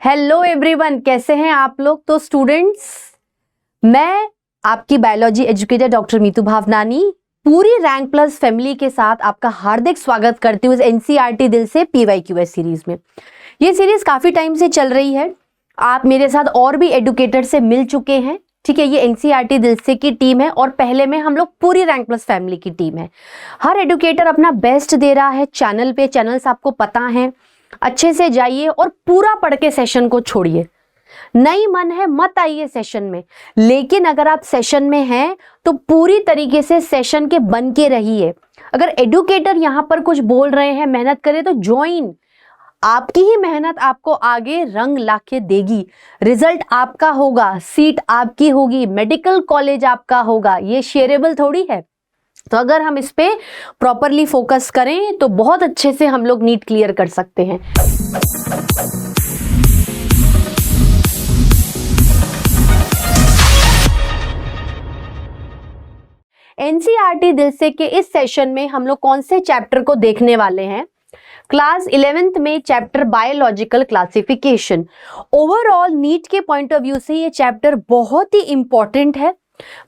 Hello everyone, कैसे हैं आप लोग। तो स्टूडेंट्स, मैं आपकी biology educator doctor Meetu Bhavnani पूरी रैंक प्लस फैमिली के साथ आपका हार्दिक स्वागत करती हूँ इस एनसीईआरटी दिल से पीवाईक्यूएस सीरीज में। ये सीरीज काफी टाइम से चल रही है। आप मेरे साथ और भी एडुकेटर से मिल चुके हैं, ठीक है। ये एनसीईआरटी दिल से की टीम है और पहले में हम लोग पूरी रैंक प्लस फैमिली की टीम है। हर एडुकेटर अपना बेस्ट दे रहा है चैनल पे। चैनल्स आपको पता है, अच्छे से जाइए और पूरा पढ़ के सेशन को छोड़िए। नहीं मन है मत आइए सेशन में, लेकिन अगर आप सेशन में हैं तो पूरी तरीके से सेशन के बन के रहिए। अगर एडुकेटर यहां पर कुछ बोल रहे हैं, मेहनत करें तो ज्वाइन। आपकी ही मेहनत आपको आगे रंग लाके देगी। रिजल्ट आपका होगा, सीट आपकी होगी, मेडिकल कॉलेज आपका होगा। ये शेयरेबल थोड़ी है। तो अगर हम इस पे प्रॉपरली फोकस करें तो बहुत अच्छे से हम लोग नीट क्लियर कर सकते हैं। एनसीईआरटी दिल से के इस सेशन में हम लोग कौन से चैप्टर को देखने वाले हैं। क्लास 11th में chapter biological classification. Overall NEET के पॉइंट ऑफ व्यू से ये चैप्टर बहुत ही इंपॉर्टेंट है।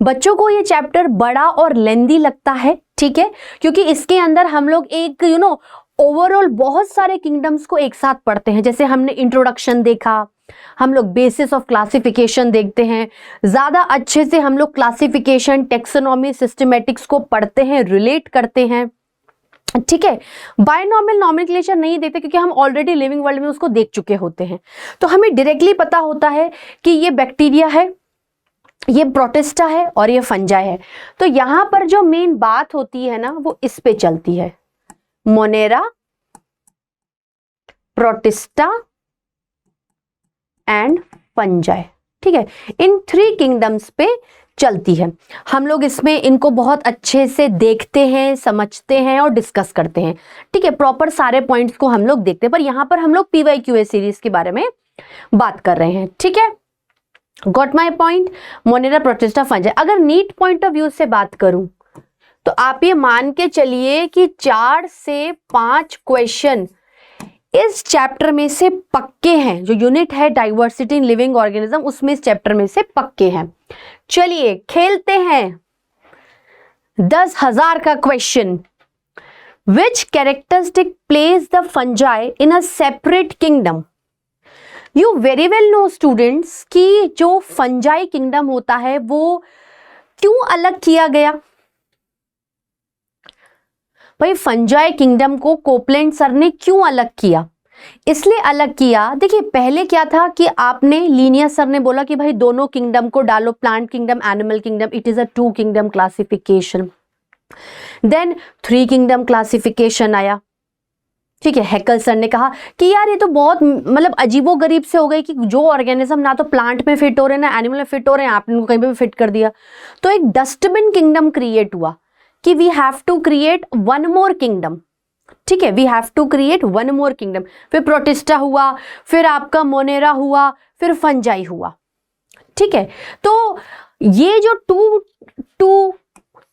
बच्चों को ये चैप्टर बड़ा और लेंदी लगता है, ठीक है, क्योंकि इसके अंदर हम लोग एक ओवरऑल बहुत सारे किंगडम्स को एक साथ पढ़ते हैं। जैसे हमने इंट्रोडक्शन देखा, हम लोग बेसिस ऑफ क्लासिफिकेशन देखते हैं, ज्यादा अच्छे से हम लोग क्लासिफिकेशन, टेक्सोनॉमी, सिस्टमैटिक्स को पढ़ते हैं, रिलेट करते हैं, ठीक है। बायनॉमियल नॉमेनक्लेचर नहीं देखते क्योंकि हम ऑलरेडी लिविंग वर्ल्ड में उसको देख चुके होते हैं। तो हमें डायरेक्टली पता होता है कि ये बैक्टीरिया है, ये प्रोटिस्टा है और ये फंजाई है। तो यहां पर जो मेन बात होती है ना, वो इस पे चलती है, मोनेरा, प्रोटिस्टा एंड फंजाई, ठीक है। इन 3 किंगडम्स पे चलती है। हम लोग इसमें इनको बहुत अच्छे से देखते हैं, समझते हैं और डिस्कस करते हैं, ठीक है। प्रॉपर सारे पॉइंट्स को हम लोग देखते हैं, पर यहां पर हम लोग पीवाईक्यूएस सीरीज के बारे में बात कर रहे हैं, ठीक है। Got my point. Monera, protista, fungi. अगर नीट पॉइंट ऑफ व्यू से बात करूं तो आप ये मान के चलिए कि 4 से 5 क्वेश्चन इस चैप्टर में से पक्के हैं। जो यूनिट है डाइवर्सिटी इन लिविंग ऑर्गेनिज्म, उसमें इस चैप्टर में से पक्के हैं। चलिए खेलते हैं 10,000 का question. Which characteristic place the fungi in a separate kingdom. You very well know students कि जो फंजाई किंगडम होता है वो क्यों अलग किया गया। भाई फंजाई किंगडम को कोपलैंड सर ने क्यों अलग किया? इसलिए अलग किया, देखिए पहले क्या था कि आपने लीनियस सर ने बोला कि भाई दोनों किंगडम को डालो, plant kingdom, animal kingdom, it is a 2 kingdom classification. Then 3 kingdom classification आया, ठीक है। हैकल सर ने कहा कि यार ये तो बहुत मतलब अजीबो गरीब से हो गई कि जो ऑर्गेनिज्म ना तो प्लांट में फिट हो रहे ना एनिमल में फिट हो रहे हैं, आपने उनको कहीं पे भी फिट कर दिया। तो एक डस्टबिन किंगडम क्रिएट हुआ कि we have to create 1 more kingdom, ठीक है। We have to create 1 more kingdom. फिर प्रोटिस्टा हुआ, फिर आपका मोनेरा हुआ, फिर फंजाई हुआ, ठीक है। तो ये जो 2,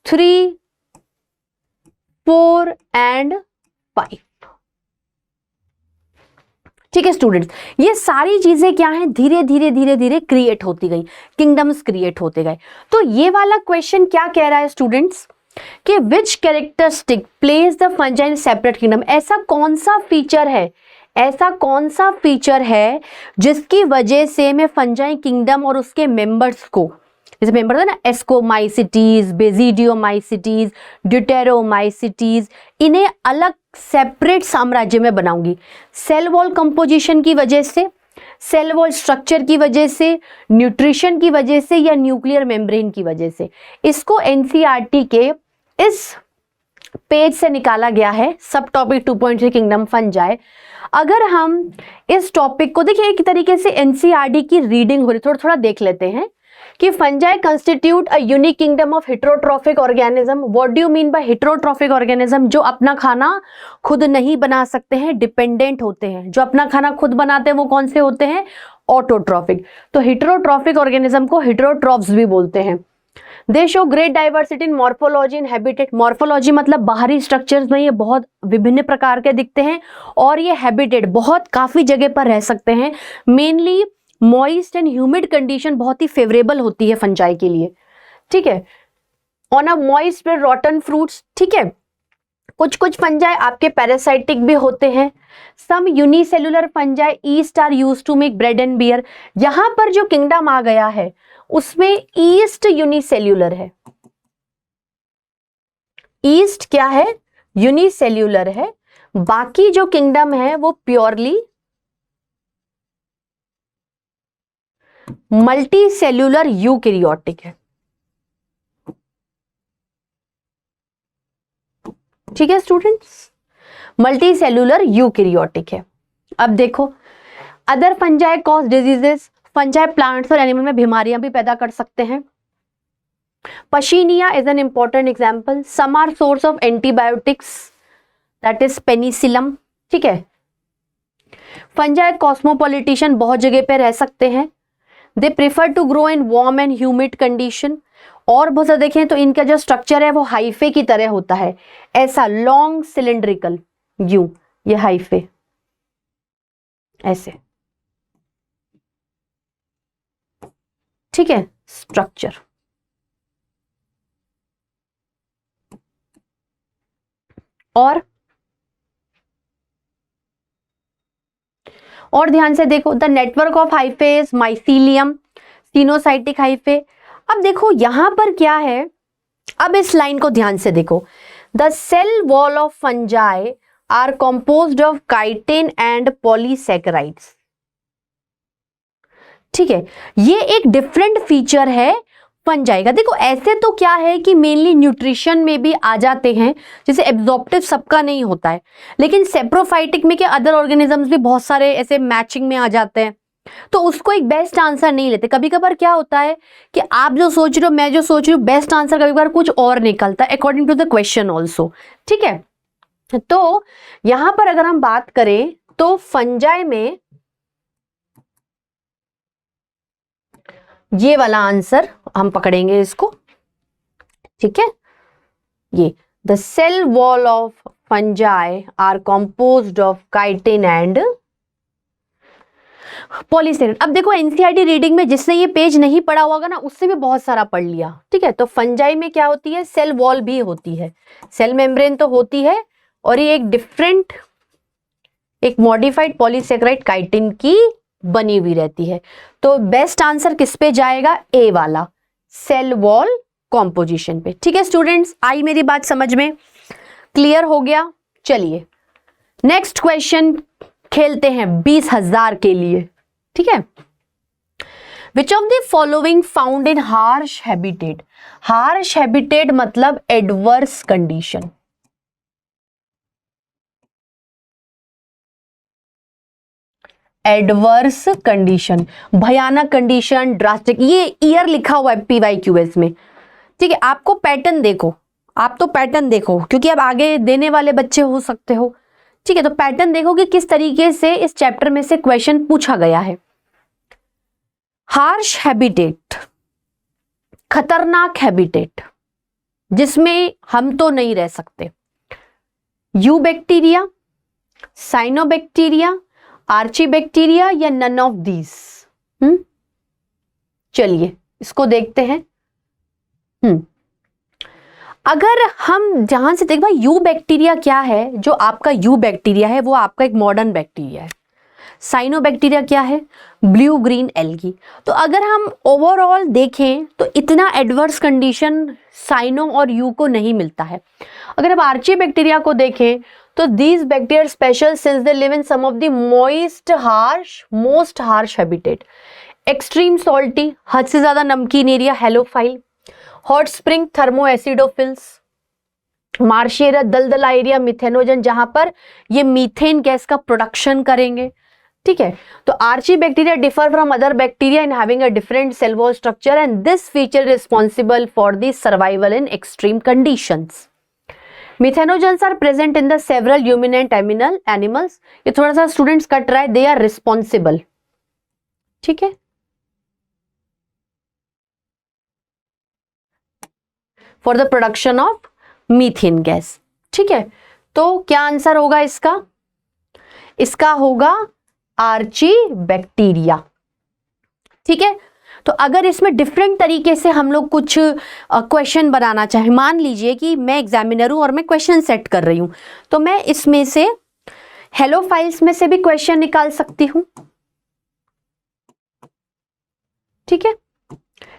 3, 4 एंड 5, ठीक है स्टूडेंट्स, ये सारी चीजें क्या हैं, धीरे धीरे धीरे धीरे क्रिएट होती गई, किंगडम्स क्रिएट होते गए। तो ये वाला क्वेश्चन क्या कह रहा है स्टूडेंट्स कि which characteristic place the fungi in separate kingdom. ऐसा कौन सा फीचर है, ऐसा कौन सा फीचर है जिसकी वजह से मैं फंजाई किंगडम और उसके मेंबर्स को, जैसे मेंबर था ना एस्कोमाइसिटीज, बेजिडियोमाइसिटीज, ड्यूटेरोमाइसिटीज, इन्हें अलग सेपरेट साम्राज्य में बनाऊंगी। सेल वॉल कंपोजिशन की वजह से, सेल वॉल स्ट्रक्चर की वजह से, न्यूट्रिशन की वजह से या न्यूक्लियर मेम्ब्रेन की वजह से। इसको एनसीईआरटी के इस पेज से निकाला गया है, सब टॉपिक 2.3 किंगडम फंजाई। अगर हम इस टॉपिक को देखिए, एक तरीके से एनसीईआरटी की रीडिंग हो रही, थोड़ा थोड़ा देख लेते हैं कि fungi constitute a unique kingdom of heterotrophic organism. What do you mean by heterotrophic organism? जो अपना खाना खुद नहीं बना सकते हैं, डिपेंडेंट होते हैं। जो अपना खाना खुद बनाते हैं वो कौन से होते हैं? ऑटोट्रॉफिक। तो हेटेरोट्रॉफिक ऑर्गेनिज्म को हेटेरोट्रॉफ्स भी बोलते हैं। दे show great diversity in morphology in habitat. Morphology मतलब बाहरी स्ट्रक्चर्स में ये बहुत विभिन्न प्रकार के दिखते हैं, और ये हैबिटेट बहुत काफी जगह पर रह सकते हैं। Mainly moist and humid condition बहुत ही फेवरेबल होती है फंजाई के लिए, ठीक है। ऑन अ मॉइस्ट पे रॉटन फ्रूट्स, ठीक है। कुछ कुछ फंजाई आपके पैरासाइटिक भी होते हैं। Some unicellular fungi yeast are used to make bread and beer. यहां पर जो किंगडम आ गया है उसमें ईस्ट यूनिसेल्युलर है। ईस्ट क्या है? यूनिसेल्युलर है। बाकी जो किंगडम है वो प्योरली मल्टी सेल्यूलर यूकैरियोटिक है, ठीक है स्टूडेंट्स, मल्टी सेल्यूलर यूकैरियोटिक है। अब देखो other fungi cause diseases. Fungi plants और एनिमल में बीमारियां भी पैदा कर सकते हैं। Puccinia is an important example. Some are source of antibiotics, that is penicillium, ठीक है। फंजाई कॉस्मोपॉलिटिशियन बहुत जगह पे रह सकते हैं। They prefer to grow in warm and humid condition. और बहुत ज्यादा देखें तो इनका जो स्ट्रक्चर है वो हाइफे की तरह होता है, ऐसा लॉन्ग सिलेंड्रिकल, यूं, ये हाइफे ऐसे, ठीक है, स्ट्रक्चर। और ध्यान से देखो, the network of hyphae mycelium coenocytic hyphae. अब देखो यहां पर क्या है, अब इस लाइन को ध्यान से देखो। The cell wall of fungi are composed of chitin and polysaccharides, ठीक है। ये एक डिफरेंट फीचर है फंजाई का। देखो ऐसे तो क्या है कि मेनली न्यूट्रिशन में भी आ जाते हैं, जैसे एब्जॉर्प्टिव सबका नहीं होता है, लेकिन सेप्रोफाइटिक में क्या अदर ऑर्गेनिजम्स भी बहुत सारे ऐसे मैचिंग में आ जाते हैं, तो उसको एक बेस्ट आंसर नहीं लेते। कभी कभार क्या होता है कि आप जो सोच रहे हो, मैं जो सोच रही हूँ, बेस्ट आंसर कभी कभार कुछ और निकलता है according to the question also, ठीक है। तो यहां पर अगर हम बात करें तो फंजाई में ये वाला आंसर हम पकड़ेंगे इसको, ठीक है। ये the cell wall of fungi are composed of chitin and polysaccharide. अब देखो एनसीईआरटी रीडिंग में जिसने ये पेज नहीं पढ़ा होगा ना, उससे भी बहुत सारा पढ़ लिया, ठीक है। तो फंजाई में क्या होती है, सेल वॉल भी होती है, सेल मेम्ब्रेन तो होती है, और ये एक डिफरेंट, एक मॉडिफाइड पॉलीसेकेराइड काइटिन की बनी हुई रहती है। तो बेस्ट आंसर किस पे जाएगा, ए वाला, सेल वॉल कॉम्पोजिशन पे, ठीक है स्टूडेंट्स। आई मेरी बात समझ में, क्लियर हो गया? चलिए नेक्स्ट क्वेश्चन खेलते हैं 20,000 के लिए, ठीक है। Which of the following found in harsh habitat. Harsh habitat मतलब एडवर्स कंडीशन, एडवर्स कंडीशन, भयानक कंडीशन, ड्रास्टिक, ये ईयर लिखा हुआ है पीवाईक्यूएस में, ठीक है। आपको पैटर्न देखो, आप तो पैटर्न देखो क्योंकि अब आगे देने वाले बच्चे हो सकते हो, ठीक है। तो पैटर्न देखो कि किस तरीके से इस चैप्टर में से क्वेश्चन पूछा गया है। हार्श हैबिटेट, खतरनाक हैबिटेट जिसमें हम तो नहीं रह सकते, eubacteria, cyanobacteria, archaebacteria या नन ऑफ दीज। चलिए इसको देखते हैं। अगर हम जहां से देख भाई, यू बैक्टीरिया क्या है, जो आपका यू बैक्टीरिया है वो आपका एक मॉडर्न बैक्टीरिया है। साइनोबैक्टीरिया क्या है, ब्लू ग्रीन एल्गी। तो अगर हम ओवरऑल देखें तो इतना एडवर्स कंडीशन साइनो और यू को नहीं मिलता है। अगर आप आर्ची बैक्टीरिया को देखें तो these bacteria special since they live in some of the most harsh habitat. Extreme salty, हद से ज्यादा नमकीन area, halophile. Hot spring, thermoacidophiles. Marshy area, दलदला एरिया, मिथेनोजन, जहां पर ये मीथेन गैस का प्रोडक्शन करेंगे, ठीक है। तो archaebacteria differ from other bacteria in having a different cell wall structure and this feature responsible for the survival in extreme conditions. Methanogens are present in the several ruminant animals. ये थोड़ा सा students cut रहा है, they are responsible, ठीक है। For the production of methane gas. ठीक है, तो क्या आंसर होगा इसका? इसका होगा आर्ची बैक्टीरिया। ठीक है, तो अगर इसमें डिफरेंट तरीके से हम लोग कुछ क्वेश्चन बनाना चाहें, मान लीजिए कि मैं एग्जामिनर हूं और मैं क्वेश्चन सेट कर रही हूं, तो मैं इसमें से हेलोफाइल्स में से भी क्वेश्चन निकाल सकती हूं। ठीक है,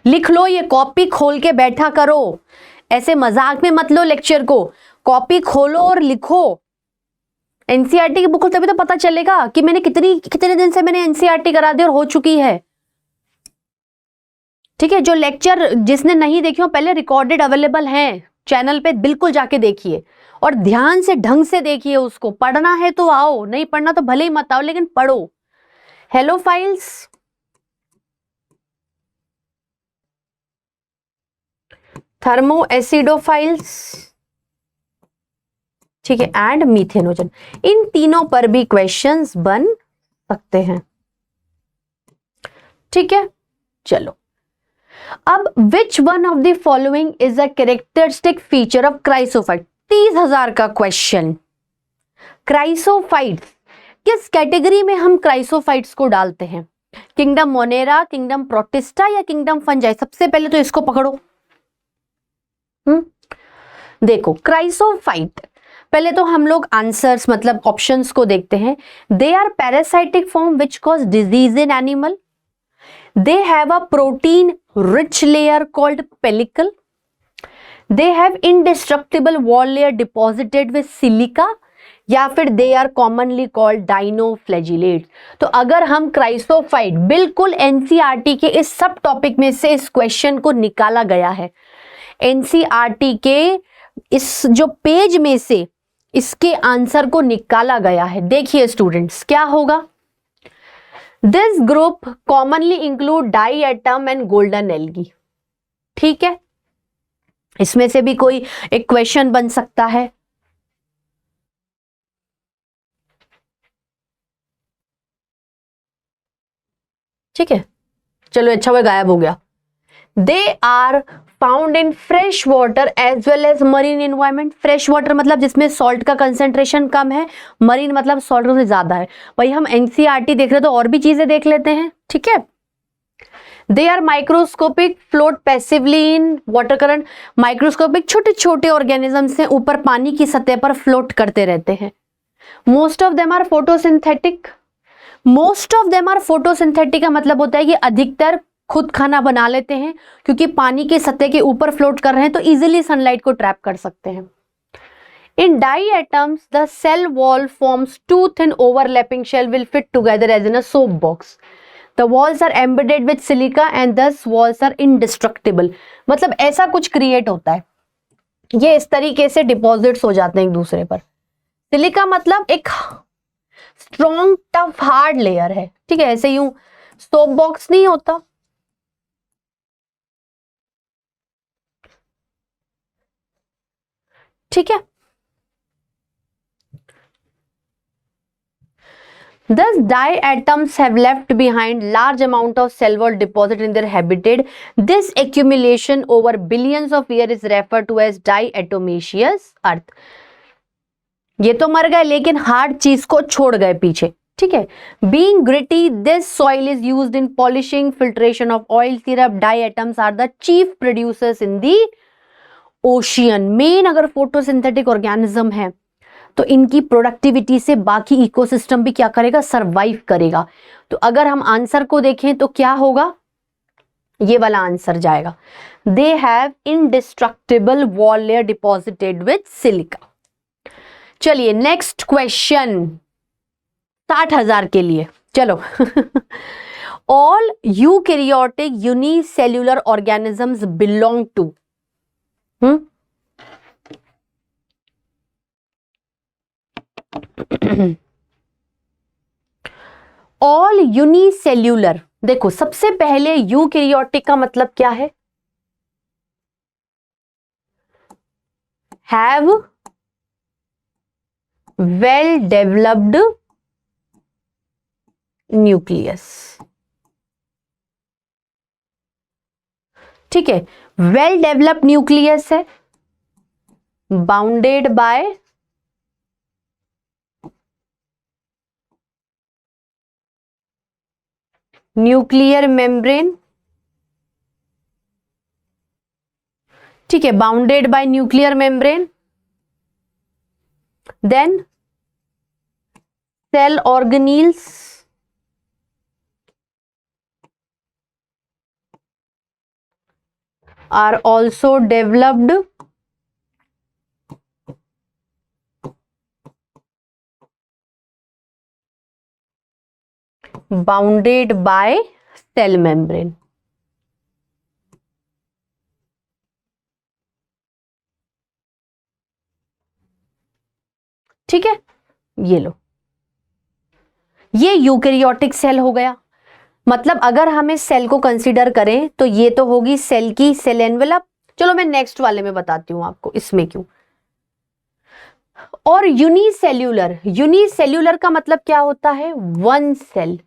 लिख लो, ये कॉपी खोल के बैठा करो, ऐसे मजाक में मत लो लेक्चर को, कॉपी खोलो और लिखो। एनसीईआरटी की बुक तभी तो पता चलेगा कि मैंने कितने दिन से मैंने एनसीईआरटी करा दी और हो चुकी है। ठीक है, जो लेक्चर जिसने नहीं देखे हो पहले रिकॉर्डेड अवेलेबल हैं चैनल पे, बिल्कुल जाके देखिए और ध्यान से ढंग से देखिए उसको। पढ़ना है तो आओ, नहीं पढ़ना तो भले ही मत आओ, लेकिन पढ़ो। हेलोफाइल्स, थर्मो एसिडोफाइल्स, ठीक है, एंड मीथेनोजन, इन तीनों पर भी क्वेश्चंस बन सकते हैं। ठीक है, चलो अब which one of the following is a characteristic feature of chrysophyte? 30,000 का क्वेश्चन। क्राइसोफाइट्स, किस कैटेगरी में हम क्राइसोफाइट्स को डालते हैं? किंगडम मोनेरा, किंगडम प्रोटिस्टा या किंगडम फंजाई? सबसे पहले तो इसको पकड़ो। देखो क्राइसोफाइट, पहले तो हम लोग आंसर्स मतलब ऑप्शंस को देखते हैं। They are parasitic form which cause disease in animal, they have a protein rich layer called pellicle, they have indestructible wall layer deposited with silica, या फिर they are commonly called dinoflagellates। तो अगर हम chrysophyte, बिल्कुल NCERT के इस सब topic में से इस क्वेश्चन को निकाला गया है, एनसीईआरटी के इस जो पेज में से इसके आंसर को निकाला गया है। देखिए स्टूडेंट्स क्या होगा, this group commonly include diatom and golden algae. ठीक है, इसमें से भी कोई एक क्वेश्चन बन सकता है। ठीक है, चलो अच्छा वो गायब हो गया। They are found in fresh water as well as marine environment. Fresh water मतलब जिसमें सॉल्ट का कंसेंट्रेशन कम है, मरीन मतलब सॉल्ट से ज्यादा है। भाई हम एनसीईआरटी देख रहे तो और भी चीजें देख लेते हैं। ठीक है, they are microscopic, float passively in water current. Microscopic छोटे छोटे ऑर्गेनिज्म से ऊपर पानी की सतह पर फ्लोट करते रहते हैं। Most of them are photosynthetic. Most of them are photosynthetic का मतलब होता है कि अधिकतर खुद खाना बना लेते हैं, क्योंकि पानी के सतह के ऊपर फ्लोट कर रहे हैं तो इजीली सनलाइट को ट्रैप कर सकते हैं। In diatoms the cell wall forms two thin overlapping shell will fit together as in a soap box. The walls are embedded with silica and thus walls are indestructible. मतलब ऐसा कुछ create होता है, ये इस तरीके से deposits हो जाते हैं एक दूसरे पर। सिलिका मतलब एक स्ट्रॉन्ग टफ हार्ड लेयर है। ठीक है, ऐसे यूं सोप बॉक्स नहीं होता। ठीक है, thus diatoms have left behind large amount of cell wall deposit in their habitat. This accumulation over billions of years is referred to as diatomaceous earth. ये तो मर गए लेकिन हार्ड चीज को छोड़ गए पीछे। ठीक है, being gritty, this soil is used in polishing, filtration of oil, syrup. Diatoms are the chief producers in the ocean. Main अगर फोटोसिंथेटिक ऑर्गेनिज्म है तो इनकी प्रोडक्टिविटी से बाकी इकोसिस्टम भी क्या करेगा, सरवाइव करेगा। तो अगर हम आंसर को देखें तो क्या होगा, ये वाला आंसर जाएगा। They have indestructible wall layer deposited with silica. चलिए नेक्स्ट क्वेश्चन 60,000 के लिए। चलो all eukaryotic unicellular organisms belong to, all unicellular. देखो सबसे पहले यूकैरियोटिक का मतलब क्या है, हैव वेल डेवलप्ड न्यूक्लियस। ठीक है, वेल डेवलप्ड न्यूक्लियस है, बाउंडेड बाय न्यूक्लियर मेम्ब्रेन, ठीक है, bounded by nuclear membrane, then cell organelles are also developed bounded by cell membrane। ठीक है, ये लो, ये यूकेरियोटिक सेल हो गया। मतलब अगर हमें सेल को कंसीडर करें तो ये तो होगी सेल की सेल एनवेलप। चलो मैं नेक्स्ट वाले में बताती हूं आपको इसमें क्यों। और यूनिसेल्यूलर, यूनिसेल्यूलर का मतलब क्या होता है? One cell.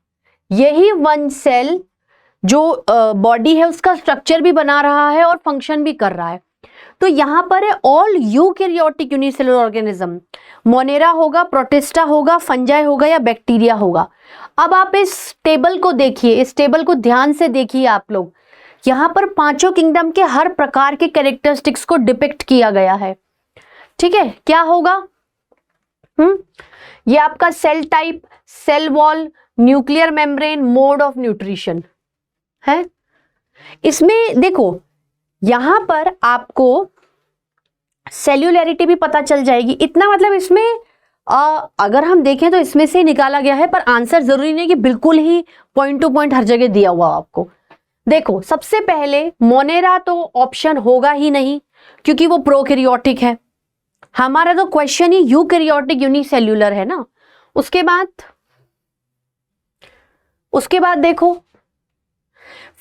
यही वन सेल जो बॉडी है उसका स्ट्रक्चर भी बना रहा है और फंक्शन भी कर रहा है। तो यहां पर है all eukaryotic unicellular organism. Monera होगा, प्रोटिस्टा होगा, फंजाई होगा या बैक्टीरिया होगा। अब आप इस टेबल को देखिए, इस टेबल को ध्यान से देखिए आप लोग। यहां पर पांचों किंगडम के हर प्रकार के कैरेक्टरिस्टिक्स को डिपिक्ट किया गया है। ठीक है, क्या होगा? ये आपका cell type, cell wall, nuclear membrane, mode of nutrition है। इसमें देखो यहां पर आपको सेल्यूलैरिटी भी पता चल जाएगी। इतना मतलब इसमें अगर हम देखें तो इसमें से निकाला गया है, पर आंसर जरूरी नहीं कि बिल्कुल ही पॉइंट टू पॉइंट हर जगह दिया हुआ आपको। देखो सबसे पहले मोनेरा तो ऑप्शन होगा ही नहीं क्योंकि वो प्रोकैरियोटिक है। हमारा तो क्वेश्चन ही यूकैरियोटिक यूनिसेल्यूलर है ना। उसके बाद देखो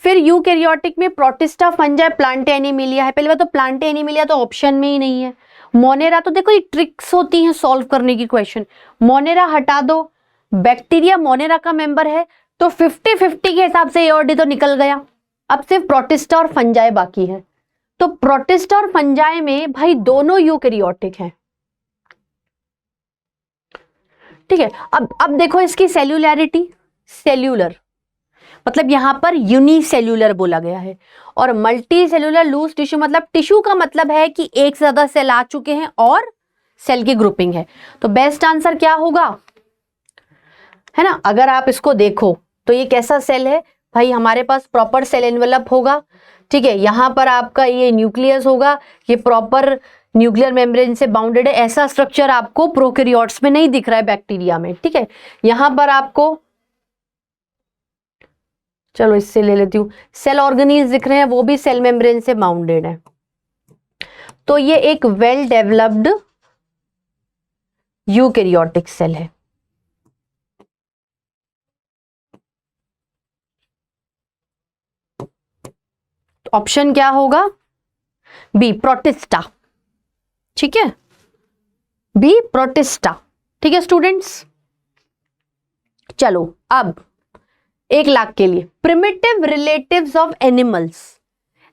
फिर यूकैरियोटिक में प्रोटिस्टा, फंजाई, प्लांट एनिमिलिया है। पहले बात तो प्लांट एनिमिलिया तो ऑप्शन में ही नहीं है। मोनेरा तो देखो ये ट्रिक्स होती हैं सॉल्व करने की क्वेश्चन। मोनेरा हटा दो, बैक्टीरिया मोनेरा का मेंबर है तो 50-50 के हिसाब से ए और डी तो निकल गया। अब सिर्फ प्रोटिस्टा और फंजाई बाकी है। तो प्रोटिस्टा और फंजाई में भाई दोनों यूकैरियोटिक हैं। ठीक है, अब देखो इसकी सेल्यूलैरिटी, सेल्यूलर मतलब यहां पर यूनिसेल्यूलर बोला गया है। और मल्टी सेल्यूलर लूज टिश्यू मतलब टिश्यू का मतलब है कि एक से ज्यादा सेल आ चुके हैं और सेल की ग्रुपिंग है। तो बेस्ट आंसर क्या होगा, है ना? अगर आप इसको देखो तो ये कैसा सेल है भाई, हमारे पास प्रॉपर सेल एनवेलप होगा। ठीक है, यहां पर आपका ये न्यूक्लियस होगा, ये प्रॉपर न्यूक्लियर मेम्ब्रेन से बाउंडेड है। ऐसा स्ट्रक्चर आपको प्रोकैरियोट्स में नहीं दिख रहा है, बैक्टीरिया में। ठीक है, यहां पर आपको, चलो इससे ले लेती हूँ, सेल ऑर्गेनील्स दिख रहे हैं, वो भी सेल मेम्ब्रेन से बाउंडेड है। तो ये एक वेल डेवलप्ड यूकैरियोटिक सेल है। ऑप्शन क्या होगा? B, Protista. ठीक है, बी प्रोटिस्टा। ठीक है स्टूडेंट्स, चलो अब 1 लाख के लिए primitive relatives of animals.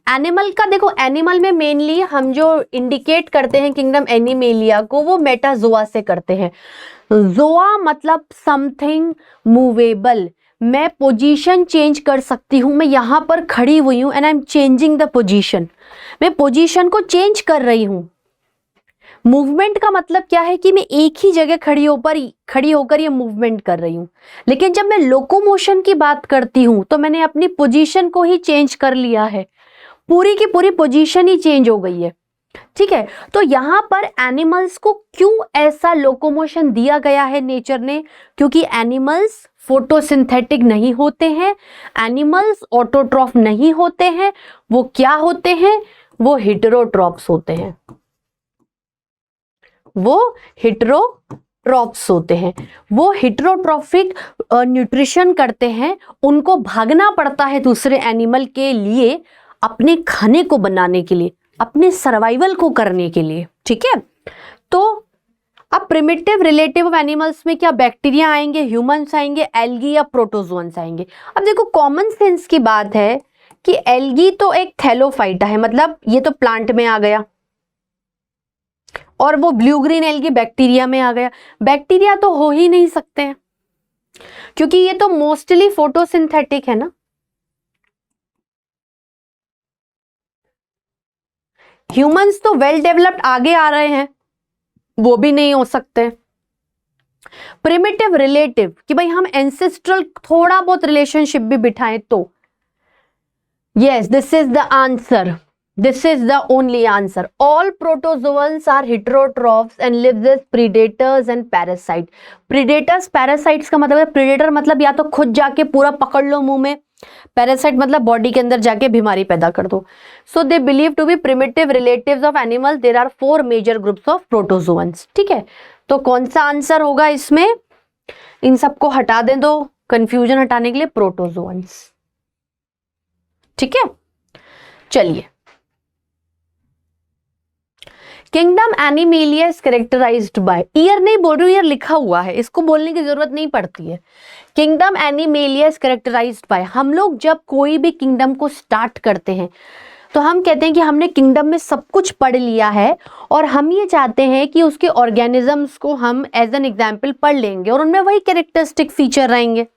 Animal का देखो, एनिमल में मेनली हम जो इंडिकेट करते हैं किंगडम एनिमेलिया को, वो मेटाजोआ से करते हैं। जोआ मतलब समथिंग मूवेबल। मैं पोजीशन चेंज कर सकती हूं। मैं यहां पर खड़ी हुई हूं and I am changing the position. मैं पोजीशन को चेंज कर रही हूं। मूवमेंट का मतलब क्या है कि मैं एक ही जगह खड़ी होकर ये मूवमेंट कर रही हूं। लेकिन जब मैं लोकोमोशन की बात करती हूं तो मैंने अपनी पोजीशन को ही चेंज कर लिया है। पूरी की पूरी पोजीशन ही चेंज हो गई है। ठीक है, तो यहां पर एनिमल्स को क्यों ऐसा लोकोमोशन दिया गया है नेचर ने? क्योंकि एनिमल्स फोटोसिंथेटिक नहीं होते हैं, एनिमल्स ऑटोट्रॉफ नहीं होते हैं। वो क्या होते हैं? वो हेटेरोट्रॉप्स होते हैं। वो हेटेरोट्रॉप्स होते हैं। वो हेटेरोट्रॉफिक न्यूट्रिशन करते हैं। उनको भागना पड़ता है दूसरे एनिमल के लिए, अपने खाने को बनाने के लिए, अपने सर्वाइवल को करने के लिए। ठीक है, तो अब प्रिमिटिव रिलेटिव ऑफ एनिमल्स में क्या बैक्टीरिया आएंगे, ह्यूमंस आएंगे, एल्गी या प्रोटोजोन्स आएंगे? अब देखो कॉमन सेंस की बात है कि एल्गी तो एक थैलोफाइटा है, मतलब ये तो प्लांट में आ गया, और वो ब्लू ग्रीन एल्गी बैक्टीरिया में आ गया। बैक्टीरिया तो हो ही नहीं सकते हैं क्योंकि ये तो मोस्टली फोटोसिंथेटिक है ना। ह्यूमंस तो वेल डेवलप्ड आगे आ रहे हैं, वो भी नहीं हो सकते। प्रिमिटिव रिलेटिव कि भाई हम एंसेस्ट्रल थोड़ा बहुत रिलेशनशिप भी बिठाएं तो, yes this is the answer, this is the only answer. All protozoans are heterotrophs and lives as predators and parasite. Predators parasites का मतलब है, प्रीडेटर मतलब या तो खुद जाके पूरा पकड़ लो मुंह में, पैरासाइट मतलब बॉडी के अंदर जाके बीमारी पैदा कर दो। So they believe to be primitive relatives of animal. There are 4 major groups of protozoans. ठीक है, तो कौन सा आंसर होगा इसमें? इन सबको हटा दें दो, कंफ्यूजन हटाने के लिए, प्रोटोजोअन्स। ठीक है, चलिए। Kingdom Animalia is characterized by, ईयर नहीं बोल रही हूं, ईयर लिखा हुआ है, इसको बोलने की जरूरत नहीं पड़ती है। Kingdom Animalia is characterized by, हम लोग जब कोई भी किंगडम को स्टार्ट करते हैं तो हम कहते हैं कि हमने किंगडम में सब कुछ पढ़ लिया है और हम ये चाहते हैं कि उसके ऑर्गेनिजम्स को हम एज एन एग्जाम्पल पढ़ लेंगे और उनमें वही कैरेक्टरिस्टिक फीचर रहेंगे।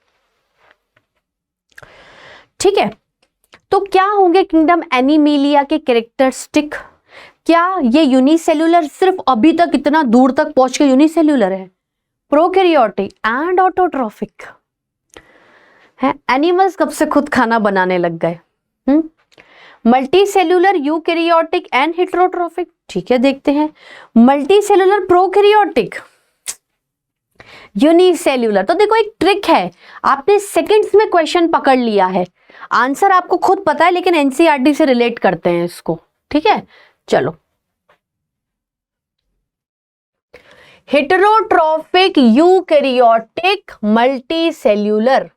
ठीक है, तो क्या होंगे किंगडम एनिमेलिया के कैरेक्टरिस्टिक? क्या ये यूनिसेल्यूलर, सिर्फ अभी तक इतना दूर तक पहुंच के यूनिसेल्यूलर है? प्रोकैरियोटिक एंड ऑटोट्रॉफिक है। एनिमल्स कब से खुद खाना बनाने लग गए? Multicellular, eukaryotic and heterotrophic. ठीक है, देखते हैं। Multicellular, prokaryotic, unicellular. तो देखो एक ट्रिक है, आपने सेकंड्स में क्वेश्चन पकड़ लिया है, आंसर आपको खुद पता है लेकिन एनसीईआरटी से रिलेट करते हैं इसको। ठीक है, चलो। Heterotrophic, eukaryotic, multicellular.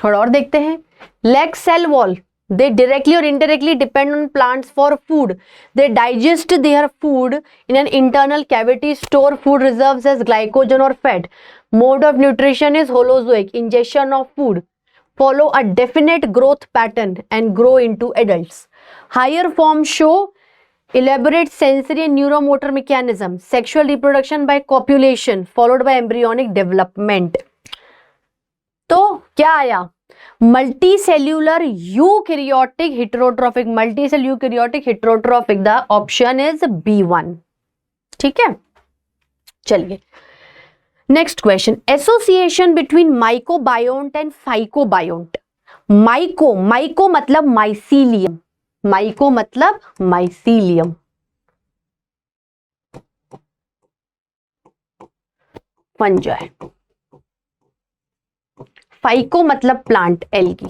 थोड़ा और देखते हैं। Lack cell wall, they directly or indirectly depend on plants for food. They digest their food in an internal cavity, store food reserves as glycogen or fat. Mode of nutrition is holozoic, ingestion of food, follow a definite growth pattern and grow into adults. Higher forms show elaborate sensory and neuromotor mechanism. Sexual reproduction by copulation followed by embryonic development. तो क्या आया? Multicellular, eukaryotic, heterotrophic. Multicellular, eukaryotic, heterotrophic. The option is B1। ठीक है, चलिए next question. Association between mycobiont and phycobiont. Myco मतलब mycelium, myco मतलब mycelium, fungi. Phyco मतलब plant, algae.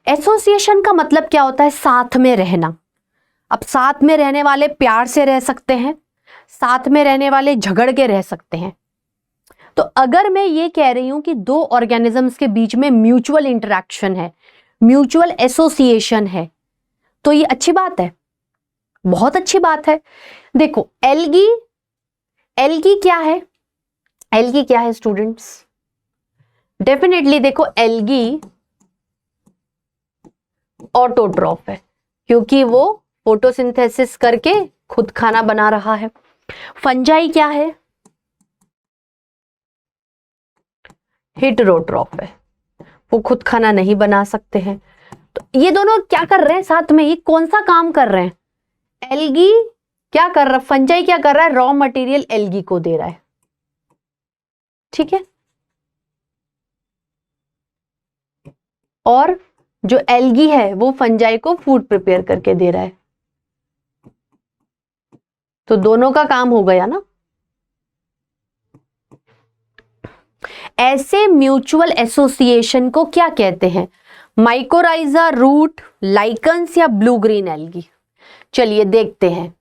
Association का मतलब क्या होता है? साथ में रहना। अब साथ में रहने वाले प्यार से रह सकते हैं, साथ में रहने वाले झगड़ के रह सकते हैं। तो अगर मैं ये कह रही हूं कि दो ऑर्गेनिजम्स के बीच में म्यूचुअल इंटरेक्शन है, म्यूचुअल एसोसिएशन है, तो ये अच्छी बात है, बहुत अच्छी बात है। देखो एल्गी, एल्गी क्या है? एल्गी क्या है स्टूडेंट्स? डेफिनेटली देखो एल्गी ऑटोट्रॉफ है क्योंकि वो फोटोसिंथेसिस करके खुद खाना बना रहा है। फंजाई क्या है? हेटेरोट्रॉफ है, वो खुद खाना नहीं बना सकते हैं। तो ये दोनों क्या कर रहे हैं साथ में? ये कौन सा काम कर रहे हैं? एल्गी क्या कर रहा है? फंजाई क्या कर रहा है? रॉ मटेरियल एल्गी को दे रहा है। ठीक है, और जो एल्गी है वो फंजाई को फूड प्रिपेयर करके दे रहा है। तो दोनों का काम हो गया ना। ऐसे म्यूचुअल एसोसिएशन को क्या कहते हैं? माइकोराइजा, रूट, लाइकन्स या ब्लू ग्रीन एल्गी? चलिए देखते हैं।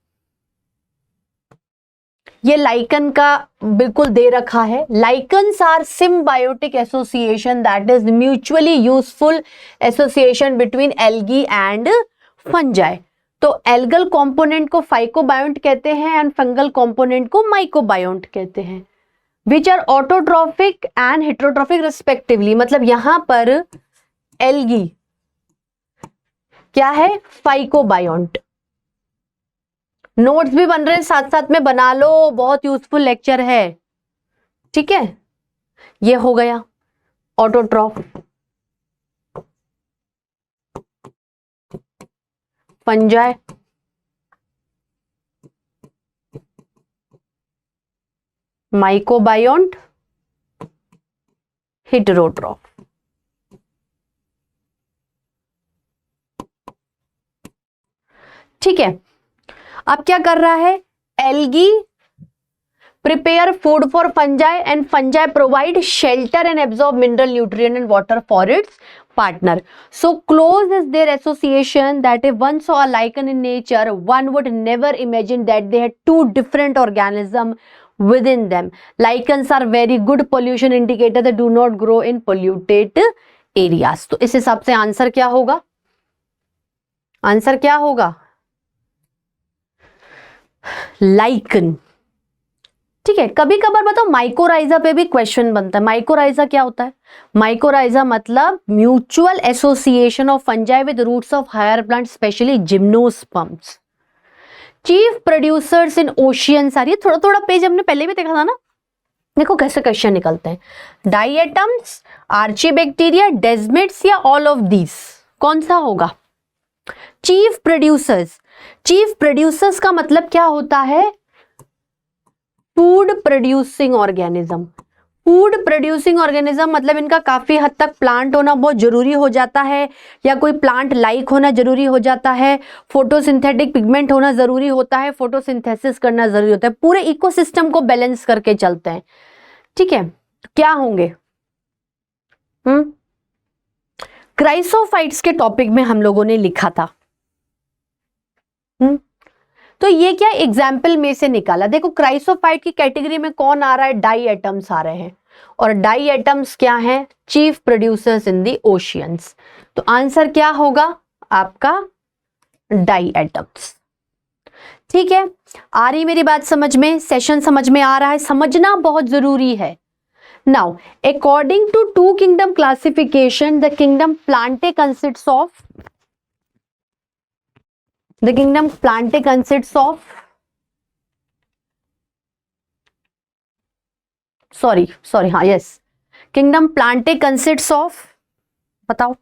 ये लाइकन का बिल्कुल दे रखा है। Lichens are symbiotic association that is mutually useful association between algae and fungi. तो एल्गल कंपोनेंट को फाइकोबायोन्ट कहते हैं एंड फंगल कंपोनेंट को माइकोबायोन्ट कहते हैं। Which are autotrophic and heterotrophic respectively, मतलब यहां पर एल्गी क्या है, फाइकोबायोंट। नोट्स भी बन रहे हैं साथ साथ में, बना लो, बहुत यूजफुल लेक्चर है, ठीक है। ये हो गया ऑटोट्रॉफ, फंजाई, माइकोबायोंट, हेटेरोट्रॉफ। ठीक है, अब क्या कर रहा है, algae prepare food for fungi and fungi provide shelter and absorb mineral, nutrient and water for its partner. So close is their association that if one saw a lichen in nature, one would never imagine that they had two different organisms within them. Lichens are very good pollution indicator, they do not grow in polluted areas. तो इस हिसाब से answer क्या होगा, answer क्या होगा, lichen. ठीक है, कभी कभार बताओ माइकोराइजा पे भी क्वेश्चन बनता है। माइकोराइजा क्या होता है, माइकोराइजा मतलब mutual association of fungi with roots of higher plant, specially gymnosperms. Chief producers in oceans are, ये थोड़ा थोड़ा पेज हमने पहले भी देखा था ना, देखो कैसे क्वेश्चन निकलते हैं। डाइएटम्स, आर्चीबैक्टीरिया, डेस्मिड्स या ऑल ऑफ दीज, कौन सा होगा। चीफ प्रोड्यूसर्स, चीफ प्रोड्यूसर्स का मतलब क्या होता है, food producing organism. Food producing organism मतलब इनका काफी हद तक प्लांट होना बहुत जरूरी हो जाता है, या कोई प्लांट लाइक होना जरूरी हो जाता है, फोटोसिंथेटिक पिगमेंट होना जरूरी होता है, फोटोसिंथेसिस करना जरूरी होता है, पूरे इकोसिस्टम को बैलेंस करके चलते हैं। ठीक है, क्या होंगे, क्राइसोफाइट्स के टॉपिक में हम लोगों ने लिखा था। तो ये क्या एग्जाम्पल में से निकाला, देखो क्राइसोफाइट की कैटेगरी में कौन आ रहा है, डाई एटम्स आ रहे हैं, और डाई एटम्स क्या है, चीफ प्रोड्यूसर्स इन दी ओशियंस। तो आंसर क्या होगा आपका, डाई एटम्स। ठीक है, आ रही मेरी बात समझ में, सेशन समझ में आ रहा है, समझना बहुत जरूरी है। Now according to two kingdom classification, the kingdom Plantae consists of, the kingdom Plantae consists of, sorry हाँ yes, kingdom Plantae consists of, बताओ,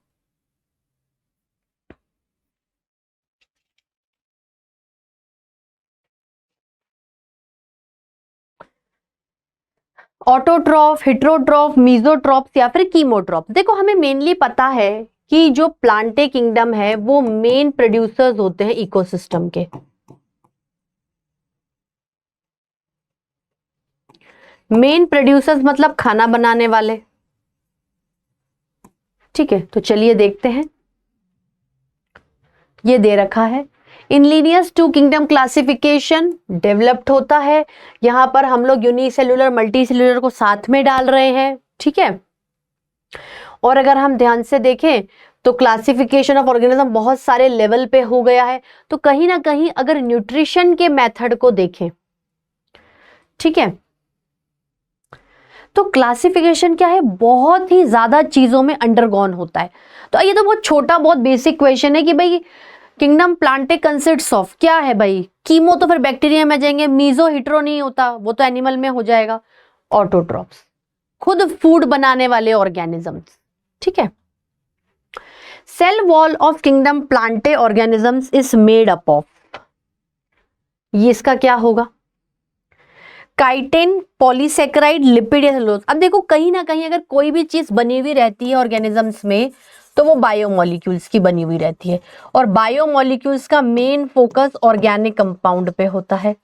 ऑटोट्रॉफ, हिट्रोट्रॉफ, मीजोट्रॉफ या फिर कीमोट्रॉफ। देखो हमें मेनली पता है कि जो प्लांटे किंगडम है वो मेन प्रोड्यूसर्स होते हैं इकोसिस्टम के। मेन प्रोड्यूसर्स मतलब खाना बनाने वाले। ठीक है, तो चलिए देखते हैं, ये दे रखा है, in Linnaeus two kingdom classification developed होता है। यहां पर हम लोग यूनिसेल्युलर मल्टीसेल्युलर को साथ में डाल रहे हैं। ठीक है, और अगर हम ध्यान से देखें तो क्लासिफिकेशन ऑफ ऑर्गेनिज्म बहुत सारे लेवल पे हो गया है। तो कहीं ना कहीं अगर न्यूट्रिशन के मेथड को देखें, ठीक है, तो क्लासिफिकेशन क्या है, बहुत ही ज्यादा चीजों में अंडरगॉन होता है। तो ये तो बहुत छोटा बहुत बेसिक क्वेश्चन है कि भाई किंगडम प्लांटे कंसिस्ट्स ऑफ क्या है भाई, कीमो तो फिर बैक्टीरिया में जाएंगे, मीजो हिट्रो नहीं होता, वो तो एनिमल में हो जाएगा, ऑटोट्रॉफ्स खुद फूड बनाने वाले ऑर्गेनिजम्स। ठीक है, cell wall of kingdom Plantae organisms is made up of, ये इसका क्या होगा, काइटिन, पॉलीसेकेराइड, लिपिड या सेलुलोज। अब देखो कहीं ना कहीं अगर कोई भी चीज बनी हुई रहती है ऑर्गेनिजम्स में तो वो बायोमोलिक्यूल्स की बनी हुई रहती है, और बायोमोलिक्यूल्स का मेन फोकस ऑर्गेनिक कंपाउंड पे होता है।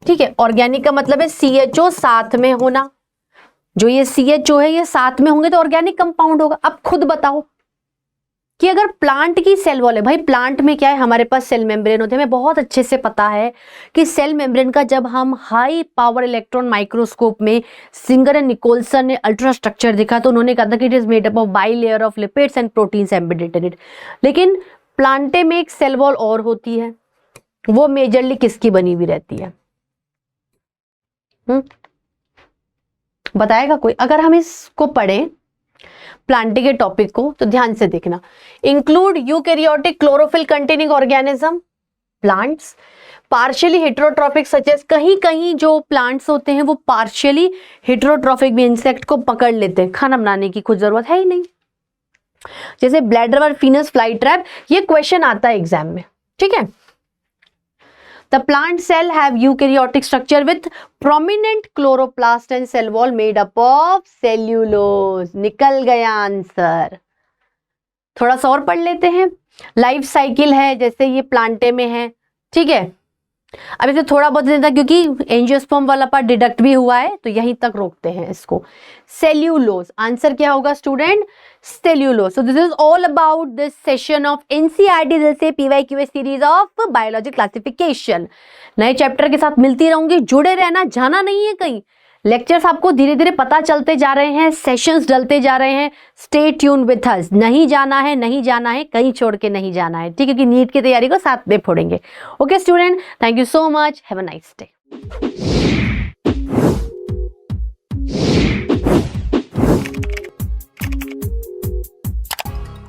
ठीक है, ऑर्गेनिक का मतलब है CHO साथ में होना, जो ये CHO है ये साथ में होंगे तो ऑर्गेनिक कंपाउंड होगा। अब खुद बताओ कि अगर प्लांट की सेल वॉल है, भाई प्लांट में क्या है, हमारे पास सेल मेम्ब्रेन होते हैं, हमें बहुत अच्छे से पता है कि सेल मेम्ब्रेन का जब हम हाई पावर इलेक्ट्रॉन माइक्रोस्कोप में सिंगर एंड निकोलसन ने अल्ट्रा स्ट्रक्चर देखा तो उन्होंने कहा था कि it is made up of by layer of lipids and proteins embedded in it. लेकिन प्लांटे में एक सेल वॉल और होती है, वो मेजरली किसकी बनी हुई रहती है, बताएगा कोई? अगर हम इसको पढ़ें प्लांटिंग के टॉपिक को तो ध्यान से देखना, include eukaryotic chlorophyll containing organism plants, partially heterotrophic such as, कहीं कहीं जो प्लांट्स होते हैं वो पार्शियली हेटेरोट्रॉफिक भी इंसेक्ट को पकड़ लेते हैं, खाना बनाने की कुछ जरूरत है ही नहीं, जैसे ब्लैडरवर्म, फिनस, फ्लाई ट्रैप, ये क्वेश्चन आता है एग्जाम में, ठीक है। The plant cell have eukaryotic structure with prominent chloroplast and cell wall made up of cellulose. निकल गया आंसर। थोड़ा सा और पढ़ लेते हैं। लाइफ साइकिल है, जैसे ये प्लांटे में है, ठीक है। अब इसे थोड़ा बहुत देता, क्योंकि एंजियोस्पर्म वाला पार्ट डिडक्ट भी हुआ है तो यहीं तक रोकते हैं इसको। सेल्यूलोज, आंसर क्या होगा student? Cellulose. So this is all about this session of NCERT जैसे पीवाईक्यूएस सीरीज ऑफ बायोलॉजी क्लासिफिकेशन। नए चैप्टर के साथ मिलती रहूंगी, जुड़े रहना, जाना नहीं है कहीं। लेक्चर्स आपको धीरे धीरे पता चलते जा रहे हैं, सेशंस डलते जा रहे हैं। स्टे ट्यून विथ अस, नहीं जाना है, नहीं जाना है, कहीं छोड़ के नहीं जाना है, ठीक है, क्योंकि नीट की तैयारी को साथ में फोड़ेंगे। Okay student, thank you so much, have a nice day.